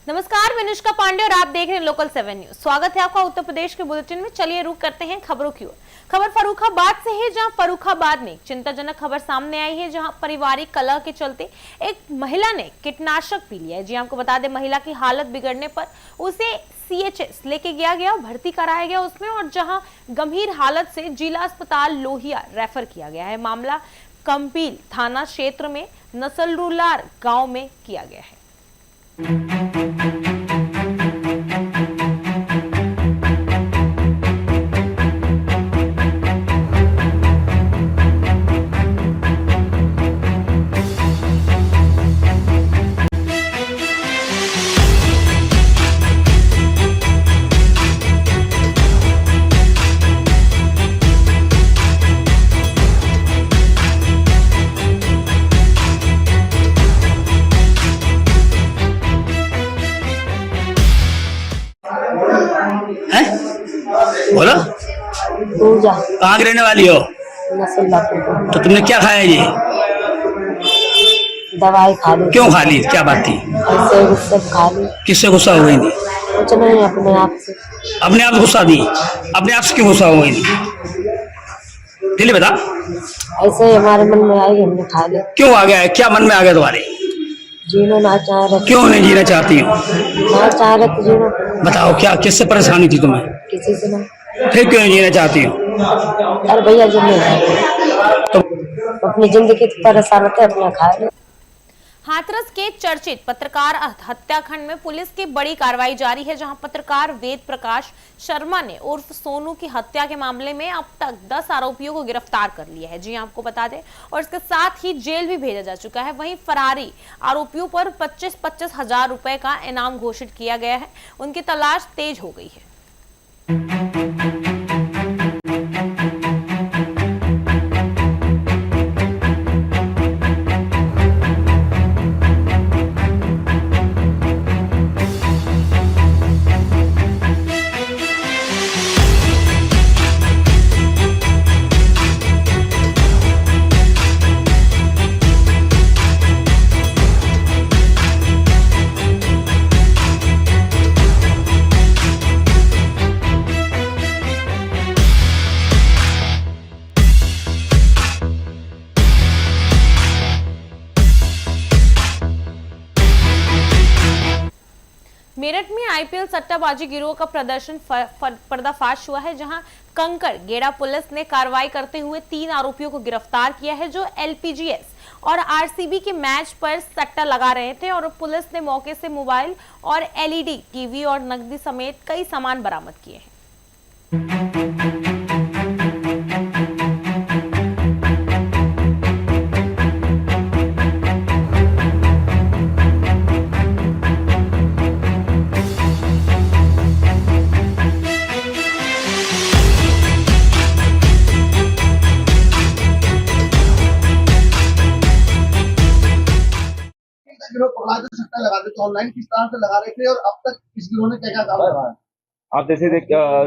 नमस्कार, मैं अनुष्का पांडे और आप देख रहे हैं लोकल 7 न्यूज। स्वागत है आपका उत्तर प्रदेश के बुलेटिन में। चलिए रुक करते हैं खबरों की ओर। खबर फर्रुखाबाद से है, जहां फर्रुखाबाद में चिंताजनक खबर सामने आई है, जहां पारिवारिक कलह के चलते एक महिला ने कीटनाशक पी लिया है। जी आपको बता दें, महिला की हालत बिगड़ने पर उसे CHS लेके गया, भर्ती कराया गया उसमें, और जहां गंभीर हालत से जिला अस्पताल लोहिया रेफर किया गया है। मामला कंपील थाना क्षेत्र में नसरुल्लार गांव में किया गया है। बोलो, पूजा कहाँ की रहने वाली हो? नसरुल्लापुर। तो तुमने क्या खाया जी? दवाई खा ली। क्यों खा ली? क्या बात थी? ऐसे गुस्से खा ली। किससे गुस्सा हो गई थी? कुछ नहीं, अपने आप से। अपने आप से गुस्सा दी? अपने आप से क्यों गुस्सा हो गई थी? जल्दी बता। ऐसे ही हमारे मन में आई, हमने खा ली। क्यों आ गया है? क्या मन में आ गया तुम्हारे? जीना ना चाह रहे। क्यों नहीं जीना चाहती हो? ना चाह रहे तो जीना। बताओ, क्या किससे परेशानी थी तुम्हें? किसी से ना। फिर क्यों नहीं जीना चाहती हो? अरे भैया, जो नहीं तो अपनी जिंदगी तो परेशान होते, अपना खा ली। हाथरस के चर्चित पत्रकार हत्याकांड में पुलिस की बड़ी कार्रवाई जारी है, जहां पत्रकार वेद प्रकाश शर्मा ने उर्फ सोनू की हत्या के मामले में अब तक 10 आरोपियों को गिरफ्तार कर लिया है। जी आपको बता दें, और इसके साथ ही जेल भी भेजा जा चुका है। वहीं फरारी आरोपियों पर 25-25 हजार रुपए का इनाम घोषित किया गया है। उनकी तलाश तेज हो गई है। मेरठ में IPL सट्टाबाजी गिरोह का प्रदर्शन पर्दाफाश हुआ है, जहां कंकड़ गेड़ा पुलिस ने कार्रवाई करते हुए 3 आरोपियों को गिरफ्तार किया है, जो LPGS और RCB के मैच पर सट्टा लगा रहे थे। और पुलिस ने मौके से मोबाइल और LED टीवी और नकदी समेत कई सामान बरामद किए हैं। गिरोह पकड़ा जो सट्टा लगा रहे थे, ऑनलाइन किस तरह से लगा रहे थे और अब तक इस गिरोह ने क्या क्या काम करा? आप जैसे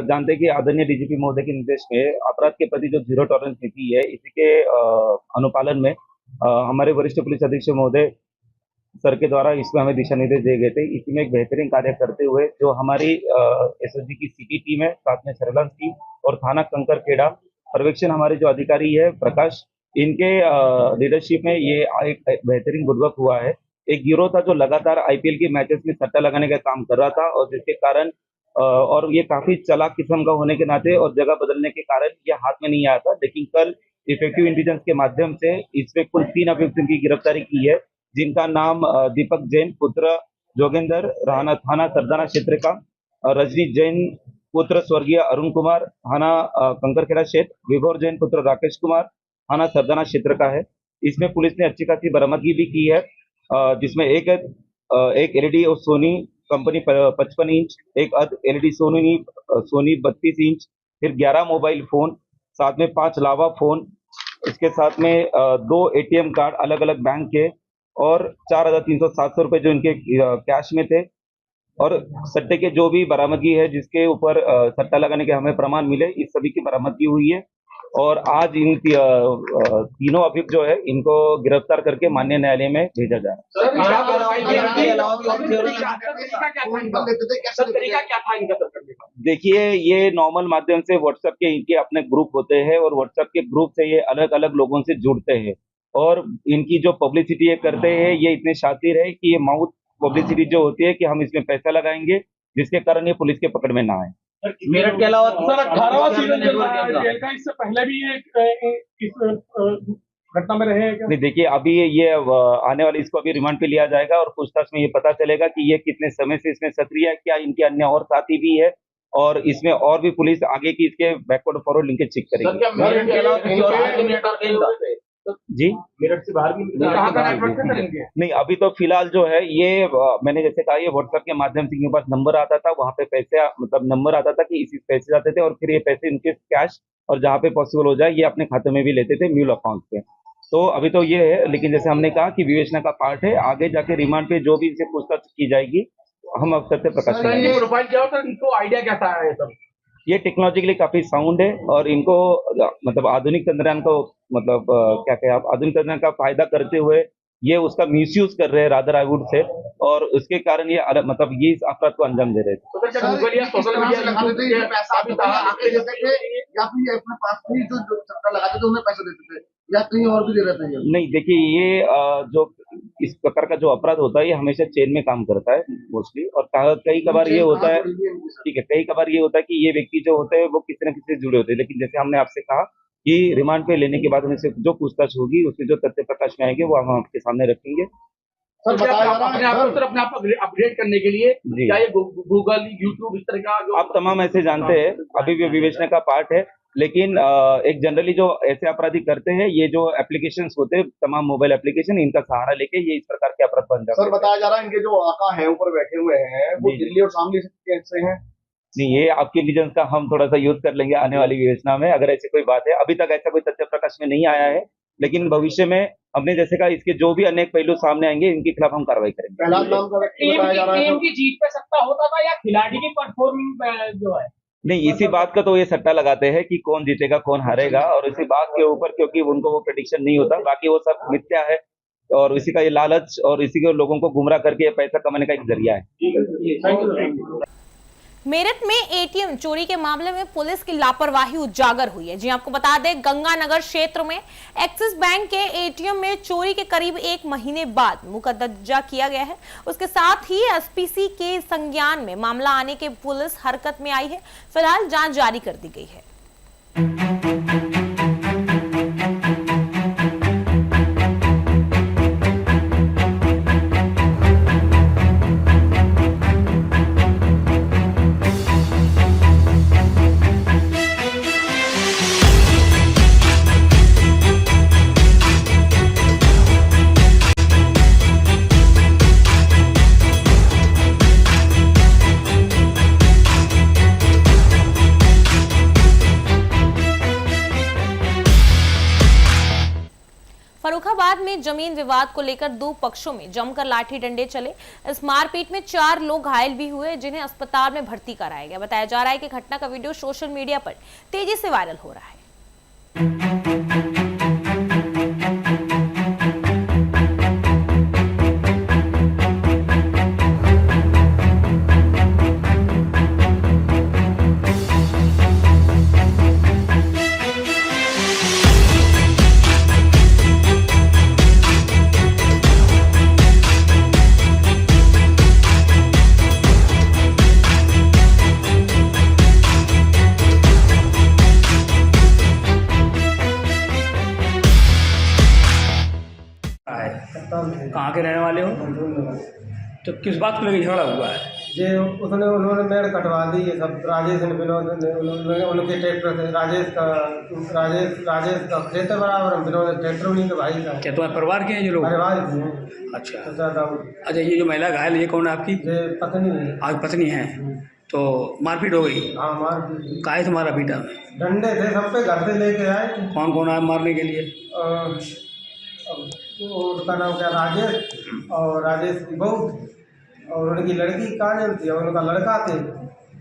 जानते हैं कि आदरणीय DGP महोदय के निर्देश में अपराध के प्रति जो जीरो टॉलरेंस नीति है, इसी के अनुपालन में हमारे वरिष्ठ पुलिस अधीक्षक महोदय सर के द्वारा इसमें हमें दिशा निर्देश दिए गए थे। इसी में एक बेहतरीन कार्य करते हुए जो हमारी SSG की सिटी टीम है, साथ में सर्विलांस टीम और थाना कंकरखेड़ा पर्यवेक्षण हमारे जो अधिकारी है प्रकाश, इनके लीडरशिप में ये एक बेहतरीन गुडवर्क हुआ है। एक गिरोह था जो लगातार IPL के मैचेस में सट्टा लगाने का काम कर रहा था, और जिसके कारण और ये काफी चालाक किस्म का होने के नाते और जगह बदलने के कारण ये हाथ में नहीं आया था। लेकिन कल इफेक्टिव इंटेलिजेंस के माध्यम से इसमें कुल 3 अभियुक्तों की गिरफ्तारी की है, जिनका नाम दीपक जैन पुत्र जोगेंद्र राणा थाना सरदाना क्षेत्र का, रजनी जैन पुत्र स्वर्गीय अरुण कुमार थाना कंकरखेड़ा क्षेत्र, विभोर जैन पुत्र राकेश कुमार थाना सरदाना क्षेत्र का है। इसमें पुलिस ने अच्छी खासी बरामदगी भी की है, जिसमें एक LED और सोनी कंपनी 55 इंच, एक LED सोनी 32 इंच, फिर 11 मोबाइल फोन, साथ में 5 लावा फोन, इसके साथ में 2 ATM कार्ड अलग अलग बैंक के, और 4,300-700 रुपए जो इनके कैश में थे, और सट्टे के जो भी बरामदगी है जिसके ऊपर सट्टा लगाने के हमें प्रमाण मिले, इस सभी की बरामदगी हुई है। और आज इन तीनों अभियुक्त जो है इनको गिरफ्तार करके माननीय न्यायालय में भेजा जा रहा है। देखिए, ये नॉर्मल माध्यम से व्हाट्सएप के इनके अपने ग्रुप होते हैं और व्हाट्सएप के ग्रुप से ये अलग अलग लोगों से जुड़ते हैं और इनकी जो पब्लिसिटी ये करते हैं ये इतने शातिर है कि ये माउथ पब्लिसिटी जो होती है कि हम इसमें पैसा लगाएंगे जिसके कारण ये पुलिस के पकड़ में ना आए। मेरठ के अलावा सर 18वां सीजन चल रहा है जेल का, इससे पहले भी इस घटना में रहे हैं क्या? नहीं, देखिए अभी ये आने वाले इसको अभी रिमांड पे लिया जाएगा और पूछताछ में ये पता चलेगा कि ये कितने समय से इसमें सक्रिय है, क्या इनके अन्य और साथी भी है और इसमें और भी पुलिस आगे की इसके बैकवर्ड फॉरवर्ड लिंकेज चेक करेगी। जी, मेरठ से बाहर भी कहाँ का नेटवर्क है सर इनके? नहीं, अभी तो फिलहाल जो है ये मैंने जैसे कहा ये व्हाट्सएप के माध्यम से इनके पास नंबर आता था, वहाँ पे पैसे मतलब नंबर आता था कि इसी पैसे जाते थे और फिर ये पैसे इनके कैश और जहाँ पे पॉसिबल हो जाए ये अपने खाते में भी लेते थे म्यूल अकाउंट पे। तो अभी तो ये है, लेकिन जैसे हमने कहा कि विवेचना का पार्ट है, आगे जाके रिमांड पे जो भी इनसे पूछताछ की जाएगी हम अब सत्य प्रकाश करेंगे। प्रोफाइल क्या होता है, इनको आइडिया कैसा है सब? ये टेक्नोलॉजिकली काफी साउंड है और इनको मतलब आधुनिक तंत्रज्ञान को मतलब क्या कहें आप, आधुनिक तंत्रज्ञान का फायदा करते हुए ये उसका मिसयूज कर रहे हैं रादर आई वुड से, और उसके कारण ये मतलब ये इस अपराध को अंजाम दे रहे थे। सोशल मीडिया पैसा भी आपके जैसे थे या फिर ये अपने पास ही जो चक्कर लगाते थे उन्हें पैसे देते थे या कहीं और भी दे रहे थे? नहीं, देखिए ये जो इस प्रकार का जो अपराध होता है ये हमेशा चेन में काम करता है मोस्टली, और कई कबार ये होता है, ठीक है, कई कबार ये होता है कि ये व्यक्ति जो होते हैं वो किसी न किसी से जुड़े होते हैं, लेकिन जैसे हमने आपसे कहा कि रिमांड पे लेने के बाद उनसे जो पूछताछ होगी उसके जो तथ्य प्रकाश में आएंगे वो हम आपके सामने रखेंगे। सर अपने आप अपडेट करने के लिए क्या ये गूगल यूट्यूब इस तरह का जो आप तमाम ऐसे जानते हैं अभी भी विवेचना का पार्ट है, लेकिन एक जनरली जो ऐसे अपराधी करते हैं ये जो एप्लीकेशंस होते हैं तमाम मोबाइल एप्लीकेशन इनका सहारा लेके ये इस प्रकार के अपराध बन जाते हैं। सर बताया जा रहा है इनके जो आका हैं ऊपर बैठे हुए हैं वो दिल्ली और शामली से हैं। नहीं, ये आपके इंटेलिजेंस का हम थोड़ा सा यूज कर लेंगे आने वाली विवेचना में, अगर ऐसी कोई बात है। अभी तक ऐसा कोई तथ्य प्रकाश में नहीं आया है, लेकिन भविष्य में हमने जैसे कहा इसके जो भी अनेक पहलू सामने आएंगे इनके खिलाफ हम कार्रवाई करेंगे। टीम की जीत पे सट्टा होता था या खिलाड़ी की परफॉर्मिंग जो है? नहीं, इसी बात का तो ये सट्टा लगाते हैं कि कौन जीतेगा कौन हारेगा, और इसी बात के ऊपर क्योंकि उनको वो प्रेडिक्शन नहीं होता, बाकी वो सब मिथ्या है और इसी का ये लालच और इसी के लोगों को गुमराह करके पैसा कमाने का एक जरिया है। मेरठ में एटीएम चोरी के मामले में पुलिस की लापरवाही उजागर हुई है। जी आपको बता दें, गंगानगर क्षेत्र में एक्सिस बैंक के एटीएम में चोरी के करीब 1 महीने बाद मुकदमा किया गया है। उसके साथ ही एसपीसी के संज्ञान में मामला आने के पुलिस हरकत में आई है। फिलहाल जांच जारी कर दी गई है। फर्रुखाबाद में जमीन विवाद को लेकर 2 पक्षों में जमकर लाठी डंडे चले। इस मारपीट में 4 लोग घायल भी हुए, जिन्हें अस्पताल में भर्ती कराया गया। बताया जा रहा है कि घटना का वीडियो सोशल मीडिया पर तेजी से वायरल हो रहा है। कहाँ के रहने वाले हो? तो किस बात को लेकर झगड़ा हुआ है? जे उन्होंने मेड़ कटवा दी ये सब। राजेश ने विनोद ने उनके ट्रैक्टर से राजेश का खेत बराबर, विनोद ट्रैक्टर उन्हीं के भाई का। क्या तुम्हारे परिवार के हैं जो लोग? परिवार के हैं। अच्छा, ये जो महिला घायल ये कौन है आपकी? ये पत्नी है। आज पत्नी है। तो मारपीट हो गई? हाँ, मारपीट। काहे से मारा पीटा? डंडे थे सब पे, घर से लेके आए। कौन कौन आया मारने के लिए? उसका नाम क्या, राजेश और राजेश की बहू और उनकी लड़की काजल थी और उनका लड़का थे।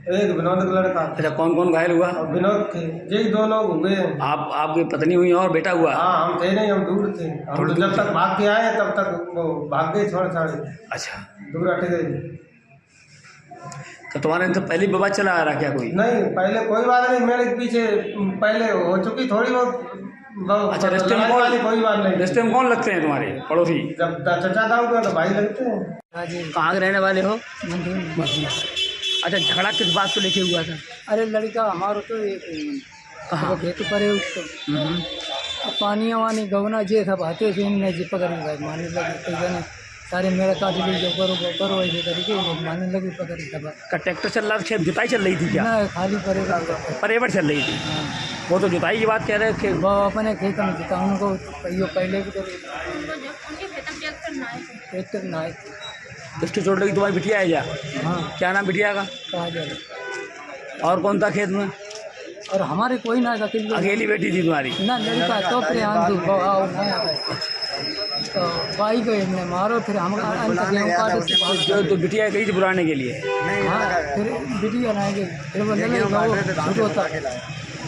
एक विनोद का लड़का था। अच्छा, कौन कौन घायल हुआ? और विनोद थे, यही दो लोग हुए हैं। आपकी पत्नी हुई और बेटा हुआ? हाँ, हम थे नहीं, हम दूर थे। हम तो जब तक भाग के आए तब तक वो भाग गए छोड़ छाड़े, अच्छा, दूर हट गए। तो तुम्हारे इनसे पहले विवाद चला आ रहा क्या कोई? नहीं, पहले कोई बात नहीं, मेरे पीछे पहले हो चुकी थोड़ी बहुत। अच्छा, रिश्ते में कोई बात नहीं। रिश्ते में कौन लगते हैं तुम्हारे पड़ोसी? जब चचा था उनका तो भाई लगते हैं। कहाँ के रहने वाले हो? अच्छा, झगड़ा किस बात को लेके हुआ था? अरे लड़का हमारो तो एक कहाँ? खेत परे उसको अब पानी वानी गवना जे सब आते थे इनने जी पकड़ भाई मारने लगे, कई जने सारे मेरा काट ली जो करो ऐसे करके लोग मारने लगे पकड़ दबा। का ट्रैक्टर चल रहा था, खेत जुताई चल रही थी क्या? ना खाली परेगा परेवर चल रही थी। वो तो जुताई की बात कह रहे थे। वो अपने खेत में जुता उनको पहले भी ट्रैक्टर ना आए। उसकी चोट लगी तुम्हारी बिटिया है क्या? हाँ, क्या नाम बिटिया का? कहा जाए। और कौन था खेत में? और हमारे कोई ना अकेली बेटी थी तुम्हारी? ना लड़का तो तो भाई को इनने मारो, फिर हम तो बिटिया गई थी बुलाने के लिए? हाँ, फिर बिटिया ना गई, फिर वो छोटो होता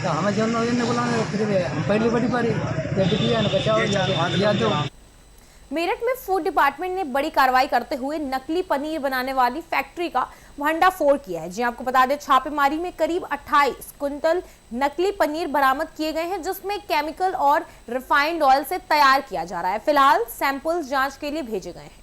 तो हमें जब इन्हें बुलाने फिर हम पहली बड़ी पारी जब बिटिया ने बचाओ या दो। मेरठ में फूड डिपार्टमेंट ने बड़ी कार्रवाई करते हुए नकली पनीर बनाने वाली फैक्ट्री का भंडाफोड़ किया है। जी आपको बता दें, छापेमारी में करीब 28 कुंटल नकली पनीर बरामद किए गए हैं, जिसमें केमिकल और रिफाइंड ऑयल से तैयार किया जा रहा है। फिलहाल सैंपल्स जांच के लिए भेजे गए हैं।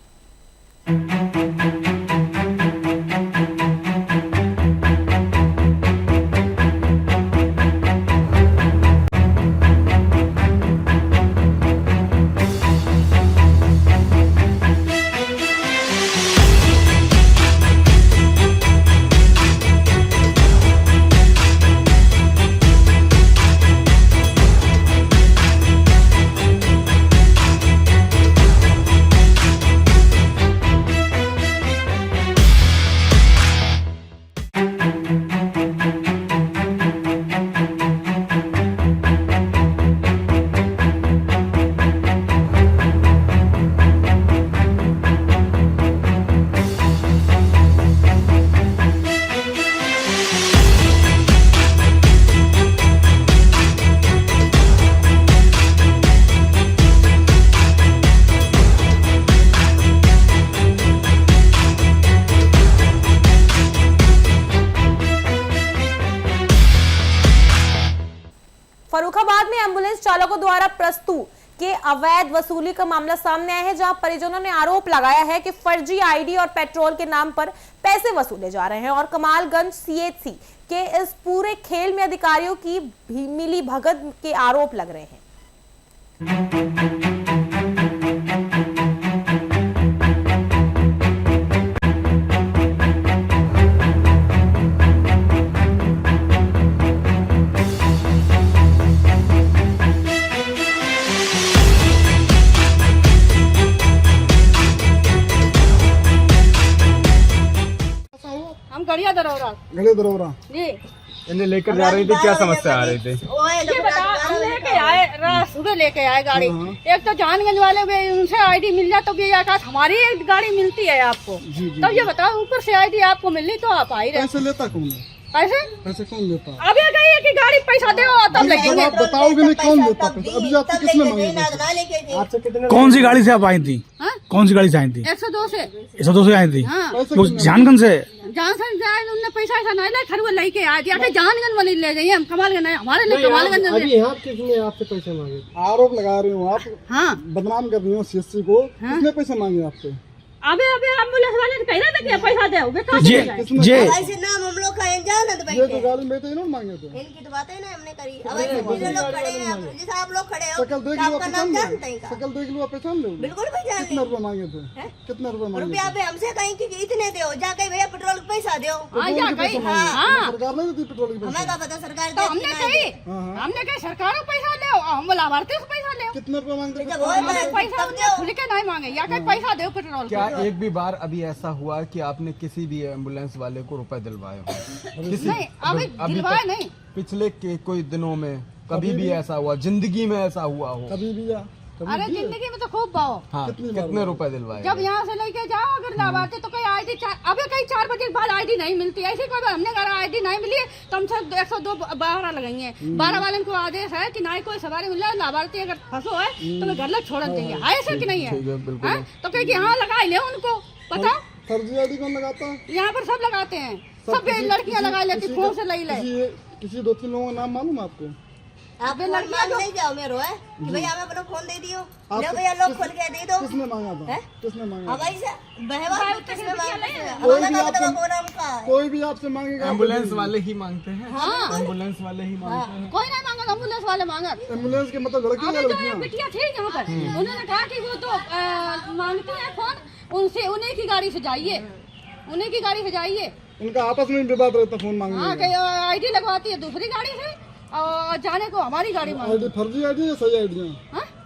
फर्रुखाबाद में एम्बुलेंस चालकों द्वारा प्रस्तुत के अवैध वसूली का मामला सामने आया है, जहां परिजनों ने आरोप लगाया है कि फर्जी आईडी और पेट्रोल के नाम पर पैसे वसूले जा रहे हैं और कमालगंज सीएचसी के इस पूरे खेल में अधिकारियों की मिली भगत के आरोप लग रहे हैं। गड़िया दरौरा जी इन्हें लेकर जा रही थी, क्या समस्या आ रही थी? ये बता, हम लेके आए रात सुबह लेके आए गाड़ी। एक तो जानगंज वाले भी उनसे आईडी मिल जाए तो भी आकाश हमारी एक गाड़ी मिलती है आपको। तब ये बताओ, ऊपर से आईडी आपको मिलनी तो आप आई रहे। पैसे लेता कौन है? पैसे कौन लेता? अब ये कही है कि गाड़ी पैसा दे तब लेंगे। आप बताओगे नहीं कौन लेता पैसा? अभी आपसे कितने मांगे? आपसे कितने? कौन सी गाड़ी से आप आई थी? कौन सी गाड़ी से आई थी? 102 से। 102 से आई थी? वो जानगंज से? उन्होंने पैसा ऐसा नहीं खर वो लेके आ दिया कि जानगंज वाले ले गई, हम कमालगंज हमारे लिए कमालगंज। अभी यहाँ किसने आपसे पैसे मांगे? आरोप लगा रही हूँ आप। हाँ, बदनाम कर रही हूँ सीएससी को। कितने पैसे मांगे आपसे? अबे एम्बुलेंस वाले ने कह रहा था कि पैसा दोगे कहाँ जे ऐसे नाम हम लोग का जान तो ये तो गाड़ी में तो इन्होंने मांगे थे। इनकी तो बातें ना हमने करी। अब ऐसे तीनों लोग खड़े हैं, जैसे आप लोग खड़े हो, शकल देख लो, आपका नाम जानते हैं क्या? शकल देख लो, पहचान लो। बिल्कुल पहचान कितने रुपए मांगे थे? कितने रुपए मांगे? रुपया पे हमसे कहीं कि इतने दो, जाके भैया पेट्रोल का पैसा दो। सरकार नहीं देती पेट्रोल की? हमें क्या पता सरकार तो हमने कही सरकार पैसा ले, हम लाभार्थी से पैसा ले। कितने रुपए मांगते? पैसा खुल के नहीं मांगे या कहीं पैसा दो पेट्रोल। क्या एक भी बार अभी ऐसा हुआ कि आपने किसी भी एम्बुलेंस वाले को रुपए दिलवाए हो? नहीं, अभी दिलवाए नहीं। पिछले के कोई दिनों में कभी भी ऐसा हुआ? जिंदगी में ऐसा हुआ हो? कभी भी या अरे जिंदगी में तो खूब पाओ। हाँ, कितने रुपए दिलवाए? जब यहाँ से लेके जाओ अगर लाभार्थी तो कहीं आईडी अबे कहीं 4 बजे के बाद आईडी नहीं मिलती। ऐसे कोई हमने कहा आईडी नहीं मिली तो हम सब 102 12 लगाएंगे। 12 वाले को आदेश है कि ना ही कोई सवारी मिल जाए, लाभार्थी अगर फंसो है तो मैं घर लग छोड़ देंगे। है ऐसा कि नहीं है? तो कहीं यहाँ लगा ले उनको पता। फर्जी आईडी कौन लगाता है? यहाँ पर सब लगाते हैं, सब लड़कियाँ लगा लेती फोन से ले ले। किसी 2-3 लोगों का नाम मालूम है आपको? आप लड़कियाँ नहीं जाओ मेरो है कि भैया हमें अपना फोन दे दियो, लो भैया लोग खोल के दे दो। किसने मांगा था? किसने मांगा? भाई से बहवा किसने मांगा? कोई भी आपसे मांगेगा। एम्बुलेंस वाले ही मांगते हैं। हाँ। एम्बुलेंस वाले ही मांगते हैं। कोई नहीं मांगा, एम्बुलेंस वाले मांगा। एम्बुलेंस के मतलब लड़की या लड़कियां? बिटिया थी यहाँ पर, उन्होंने कहा कि वो तो मांगते हैं फोन, उनसे उन्हीं की गाड़ी से जाइए, उन्हीं की गाड़ी से जाइए। उनका आपस में विवाद रहता फोन मांगने। हाँ, आईडी लगवाती है दूसरी गाड़ी से और जाने को हमारी गाड़ी मांगती है। फर्जी आईडी या सही आईडी?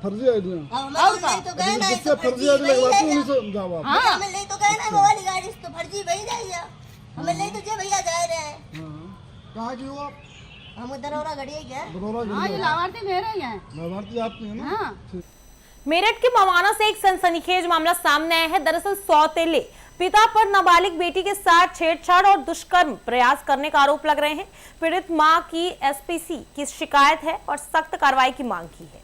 फर्जी आईडी तो गए ना, जिससे फर्जी आईडी लगवाती है उनसे जाओ आप। हमें ले तो गए ना वो वाली गाड़ी तो फर्जी वही जाइए, हमें ले तो जे भैया जा रहे हैं। कहाँ की हो आप? हम दरौरा गढ़ी है क्या? हाँ, ये लाभार्थी मेरे ही हैं। लाभार्थी आपके हैं ना? हाँ। मेरठ के मवाना से एक सनसनीखेज मामला सामने आया है। दरअसल सौतेले पिता पर नाबालिग बेटी के साथ छेड़छाड़ और दुष्कर्म प्रयास करने का आरोप लग रहे हैं। पीड़ित मां की एसपीसी की शिकायत है और सख्त कार्रवाई की मांग की है।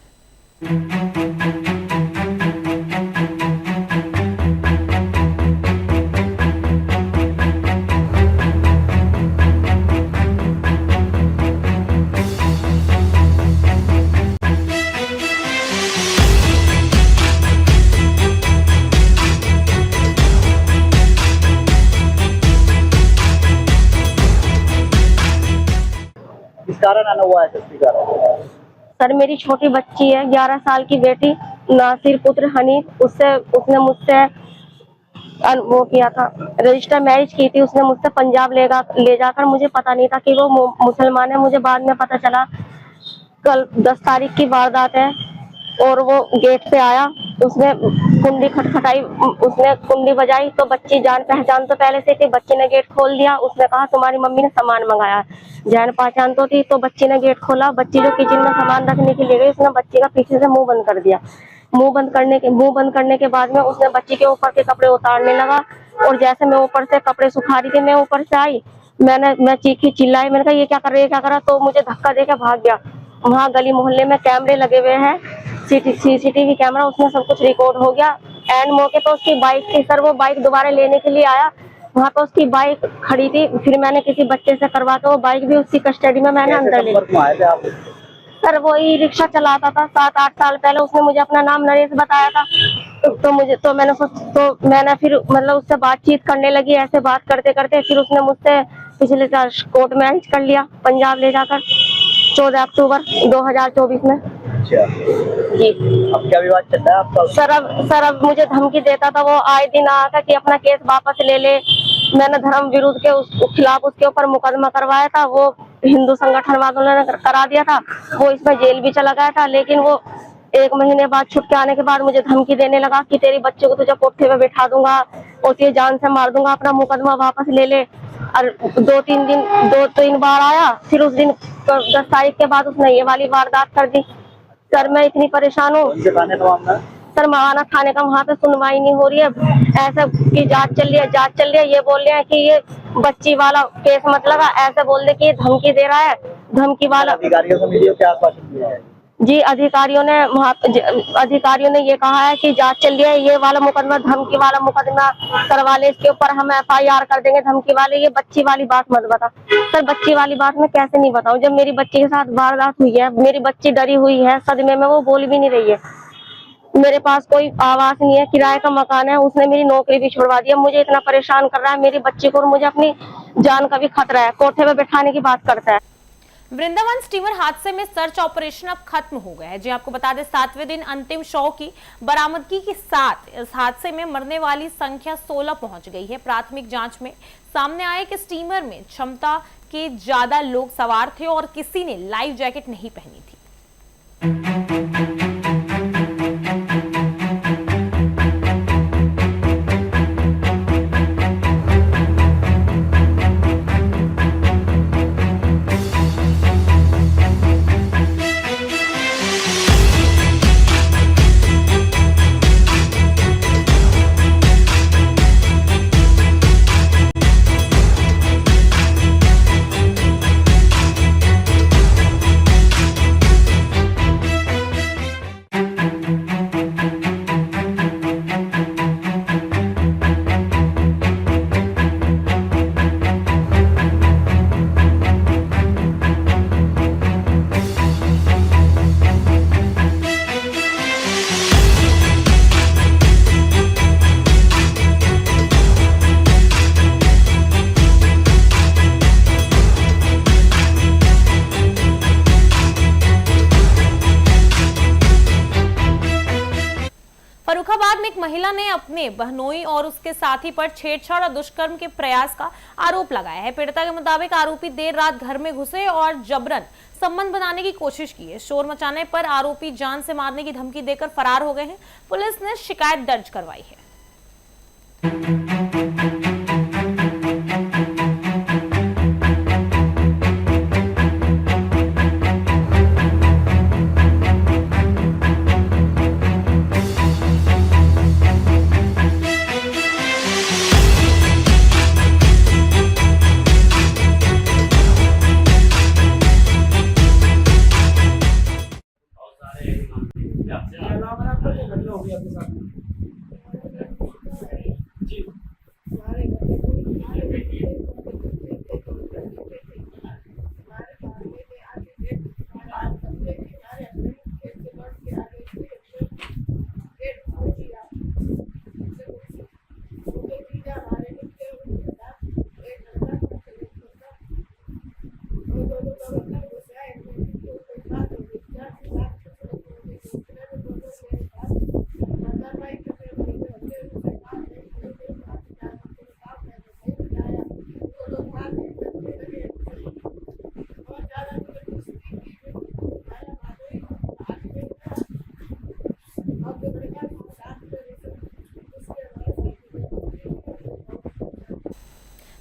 कारण आना हुआ है सर, मेरी छोटी बच्ची है 11 साल की बेटी नासिर पुत्र हनीफ, उसने मुझसे वो किया था, रजिस्टर मैरिज की थी उसने मुझसे पंजाब ले जाकर। मुझे पता नहीं था कि वो मुसलमान है। मुझे बाद में पता चला कल 10 तारीख की वारदात है और वो गेट पे आया, उसने कुंडी खटखटाई, उसने कुंडी बजाई तो बच्ची जान पहचान तो पहले से थी। बच्ची ने गेट खोल दिया, उसने कहा तुम्हारी मम्मी ने सामान मंगाया। जान पहचान तो थी तो बच्ची ने गेट खोला। बच्ची जो किचन में सामान रखने के लिए गई, उसने बच्ची का पीछे से मुंह बंद कर दिया। मुंह बंद करने के बाद में उसने बच्ची के ऊपर के कपड़े उतारने लगा और जैसे मैं ऊपर से कपड़े सुखा रही थी, मैं ऊपर से आई, मैं चीखी चिल्लाई, मैंने कहा ये क्या कर रही है, क्या करा? तो मुझे धक्का देकर भाग गया। वहाँ गली मोहल्ले में कैमरे लगे हुए हैं, सीसीटीवी कैमरा, उसमें सब कुछ रिकॉर्ड हो गया। एंड मौके पे उसकी बाइक थी सर, वो बाइक दोबारा लेने के लिए आया, वहाँ पे उसकी बाइक खड़ी थी। फिर मैंने किसी बच्चे से करवा के वो बाइक भी उसकी कस्टडी में मैंने अंदर ले ली। सर वो ई रिक्शा चलाता था 7-8 साल पहले, उसने मुझे अपना नाम नरेश बताया था। तो मैंने फिर मतलब उससे बातचीत करने लगी। ऐसे बात करते करते फिर उसने मुझसे पिछले साल कोर्ट मैरिज कर लिया पंजाब ले जाकर 14 अक्टूबर 2024 में। अच्छा जी। अब क्या विवाद चल रहा है आपका? सर अब मुझे धमकी देता था वो, आए दिन आकर कि अपना केस वापस ले ले। मैंने धर्म विरुद्ध के खिलाफ उसके ऊपर मुकदमा करवाया था, वो हिंदू संगठन वालों ने करा दिया था, वो इसमें जेल भी चला गया था। लेकिन वो 1 महीने बाद छुट के आने के बाद मुझे धमकी देने लगा कि तेरी बच्चे को तुझे कोठे पे बैठा दूंगा और तुझे जान से मार दूंगा, अपना मुकदमा वापस ले ले। और 2-3 बार आया, फिर उस दिन 10 तारीख के बाद उसने ये वाली वारदात कर दी। सर मैं इतनी परेशान हूँ सर, मवाना थाने का वहाँ पे सुनवाई नहीं हो रही है। ऐसे की जांच चल रही है, ये बोल रहे हैं कि ये बच्ची वाला केस मत लगा, ऐसे बोल रहे कि ये धमकी दे रहा है, धमकी वाला। अधिकारियों से मिली हो क्या आश्वासन दिया है? जी, अधिकारियों ने ये कहा है कि जांच चल रही है, ये वाला मुकदमा धमकी वाला मुकदमा करवा ले, इसके ऊपर हम FIR कर देंगे धमकी वाले। ये बच्ची वाली बात मत बता। सर बच्ची वाली बात मैं कैसे नहीं बताऊं, जब मेरी बच्ची के साथ वारदात हुई है, मेरी बच्ची डरी हुई है, सदमे में वो बोल भी नहीं रही है। मेरे पास कोई आवास नहीं है, किराए का मकान है, उसने मेरी नौकरी भी छुड़वा दी है, मुझे इतना परेशान कर रहा है मेरी बच्ची को, और मुझे अपनी जान का भी खतरा है। कोठे पे बैठाने की बात करता है। वृंदावन स्टीमर हादसे में सर्च ऑपरेशन अब खत्म हो गया है। जी आपको बता दें 7वें दिन अंतिम शव की बरामदगी के साथ इस हादसे में मरने वाली संख्या 16 पहुंच गई है। प्राथमिक जांच में सामने आया कि स्टीमर में क्षमता के ज्यादा लोग सवार थे और किसी ने लाइफ जैकेट नहीं पहनी थी। महिला ने अपने बहनोई और उसके साथी पर छेड़छाड़ और दुष्कर्म के प्रयास का आरोप लगाया है। पीड़िता के मुताबिक आरोपी देर रात घर में घुसे और जबरन संबंध बनाने की कोशिश की है। शोर मचाने पर आरोपी जान से मारने की धमकी देकर फरार हो गए हैं। पुलिस ने शिकायत दर्ज करवाई है।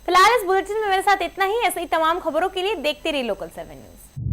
फिलहाल इस बुलेटिन में मेरे साथ इतना ही। ऐसे ही तमाम खबरों के लिए देखते रहिए लोकल 7 न्यूज।